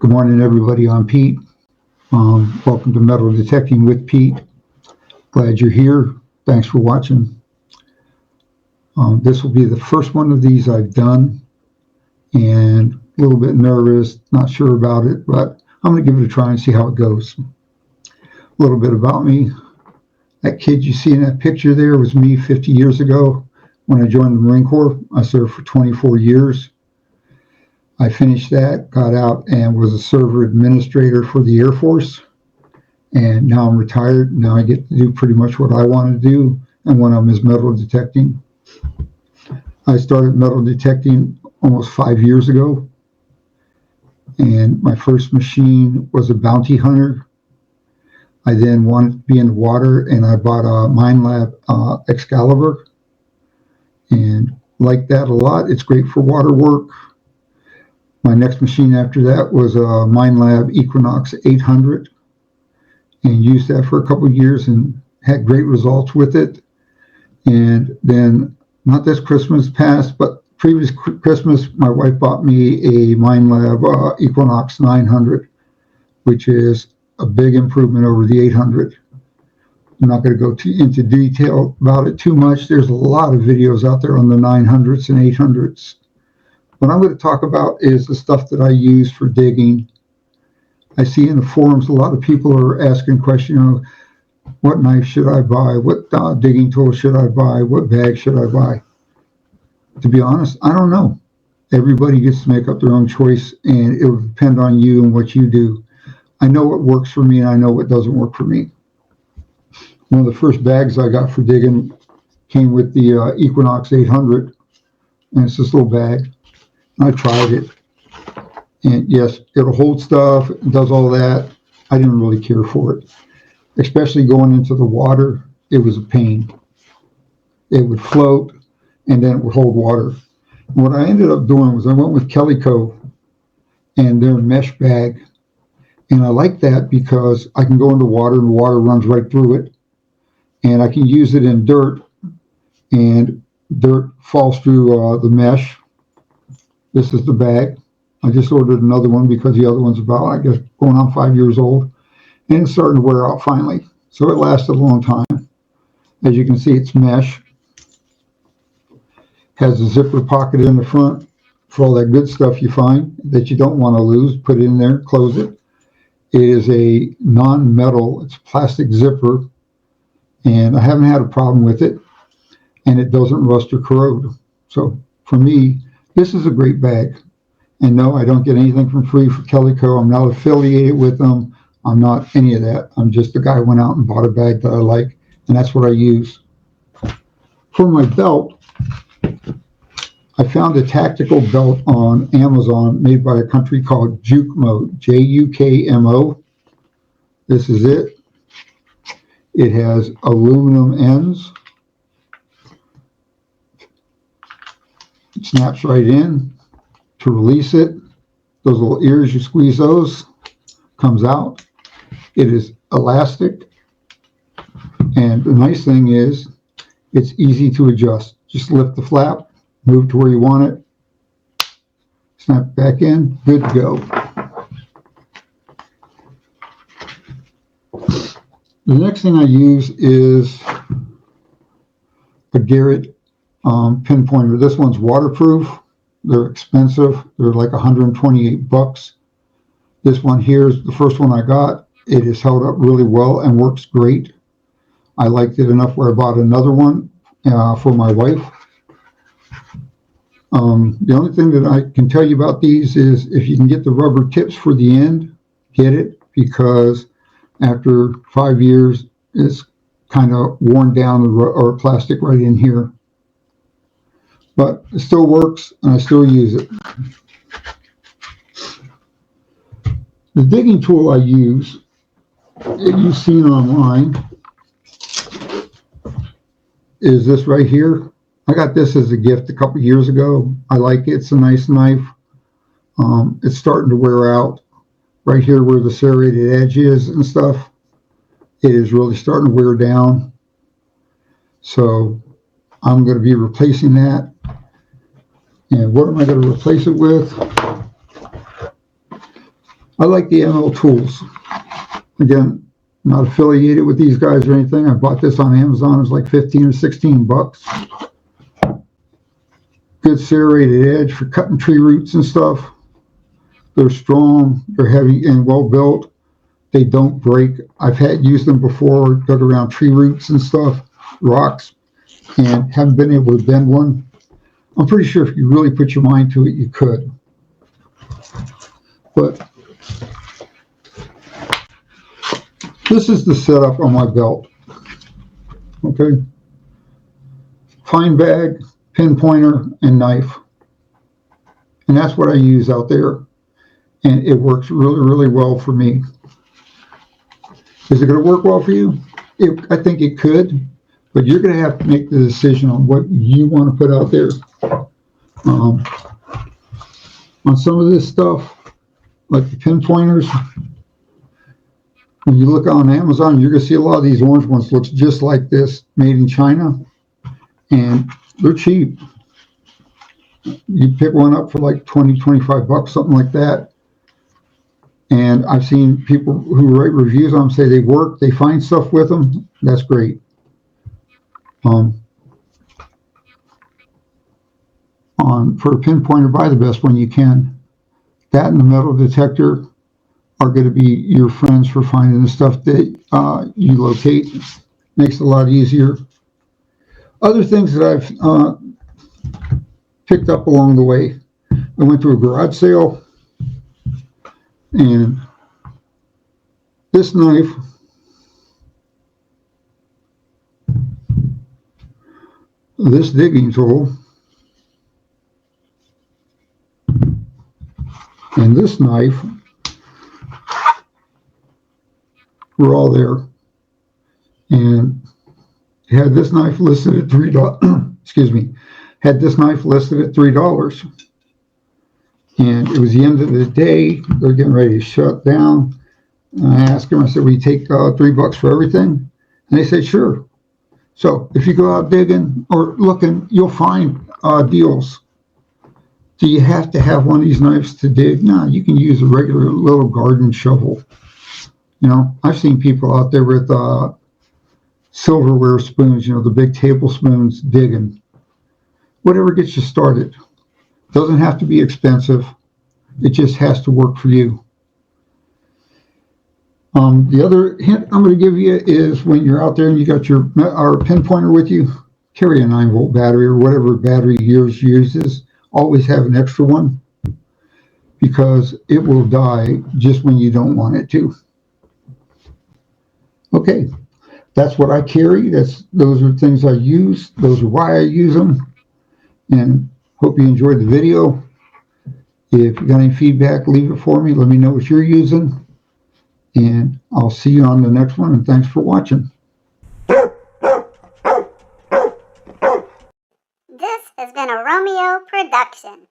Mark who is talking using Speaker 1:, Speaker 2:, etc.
Speaker 1: Good morning, everybody. I'm Pete. Welcome to Metal Detecting with Pete. Glad you're here. Thanks for watching. This will be the first one of these I've done, and a little bit nervous, not sure about it, but I'm going to give it a try and see how it goes. A little bit about me. That kid you see in that picture there was me 50 years ago when I joined the Marine Corps. I served for 24 years. I finished that, got out, and was a server administrator for the Air Force. And now I'm retired. Now I get to do pretty much what I want to do, and one of them is metal detecting. I started metal detecting almost 5 years ago, and my first machine was a bounty hunter. I then wanted to be in the water, and I bought a MineLab Excalibur, and liked that a lot. It's great for water work. My next machine after that was a MineLab Equinox 800, and used that for a couple of years and had great results with it. And then, not this Christmas past, but previous Christmas, my wife bought me a MineLab Equinox 900, which is a big improvement over the 800. I'm not going to go into detail about it too much. There's a lot of videos out there on the 900s and 800s. What I'm going to talk about is the stuff that I use for digging. I see in the forums a lot of people are asking questions, what knife should I buy? What digging tool should I buy? What bag should I buy? To be honest, I don't know. Everybody gets to make up their own choice, and it will depend on you and what you do. I know what works for me, and I know what doesn't work for me. One of the first bags I got for digging came with the Equinox 800, and it's this little bag. I tried it, and yes, it'll hold stuff, it does all that. I didn't really care for it, especially going into the water. It was a pain. It would float, and then it would hold water. And what I ended up doing was I went with Calico and their mesh bag, and I like that because I can go into water and the water runs right through it, and I can use it in dirt, and dirt falls through the mesh. This is the bag. I just ordered another one because the other one's about, I guess, going on 5 years old. And it's starting to wear out finally. So it lasted a long time. As you can see, it's mesh. Has a zipper pocket in the front for all that good stuff you find that you don't want to lose. Put it in there, close it. It is a non-metal, it's a plastic zipper. And I haven't had a problem with it. And it doesn't rust or corrode. So for me, this is a great bag. And no, I don't get anything from free for Calico. I'm not affiliated with them. I'm not any of that. I'm just the guy who went out and bought a bag that I like, and that's what I use. For my belt, I found a tactical belt on Amazon made by a company called Jukmo, Jukmo. This is it. It has aluminum ends. It snaps right in. To release it, those little ears, you squeeze those, comes out. It is elastic, and the nice thing is it's easy to adjust. Just lift the flap, move to where you want it, snap back in, good to go. The next thing I use is a Garrett pinpointer. This one's waterproof. They're expensive. They're like 128 bucks. This one here is the first one I got. It is held up really well and works great. I liked it enough where I bought another one for my wife. The only thing that I can tell you about these is if you can get the rubber tips for the end, get it, because after 5 years, it's kind of worn down or plastic right in here. But it still works, and I still use it. The digging tool I use, that you've seen online, is this right here. I got this as a gift a couple years ago. I like it. It's a nice knife. It's starting to wear out. Right here where the serrated edge is and stuff, it is really starting to wear down. So I'm going to be replacing that. And what am I going to replace it with? I like the ML tools. Again, not affiliated with these guys or anything. I bought this on Amazon. It was like 15 or 16 bucks. Good serrated edge for cutting tree roots and stuff. They're strong, they're heavy and well built. They don't break. I've used them before, dug around tree roots and stuff, rocks, and haven't been able to bend one. I'm pretty sure if you really put your mind to it, you could. But this is the setup on my belt. Okay. Fine bag, pin pointer, and knife. And that's what I use out there. And it works really, really well for me. Is it going to work well for you? I think it could, but you're going to have to make the decision on what you want to put out there. On some of this stuff, like the pin pointers, when you look on Amazon, you're going to see a lot of these orange ones looks just like this, made in China, and they're cheap. You pick one up for like 20, 25 bucks, something like that. And I've seen people who write reviews on them say they work, they find stuff with them. That's great. For a pin pointer, buy the best one you can. That and the metal detector are going to be your friends for finding the stuff that you locate. Makes it a lot easier. Other things that I've picked up along the way. I went to a garage sale, and this knife this digging tool and this knife were all there, and had this knife listed at $3. Excuse me, had this knife listed at $3, and it was the end of the day. They're getting ready to shut down. And I asked them, I said, will you take $3 for everything? And they said, sure. So if you go out digging or looking, you'll find deals. Do you have to have one of these knives to dig? No, you can use a regular little garden shovel. You know, I've seen people out there with silverware spoons, you know, the big tablespoons digging. Whatever gets you started. Doesn't have to be expensive. It just has to work for you. The other hint I'm going to give you is when you're out there and you got your pin pointer with you, carry a 9-volt battery or whatever battery yours uses. Always have an extra one, because it will die just when you don't want it to. Okay, that's what I carry. Those are things I use. Those are why I use them. And hope you enjoyed the video. If you got any feedback, leave it for me. Let me know what you're using. And I'll see you on the next one. And thanks for watching.
Speaker 2: This has been a Romeo production.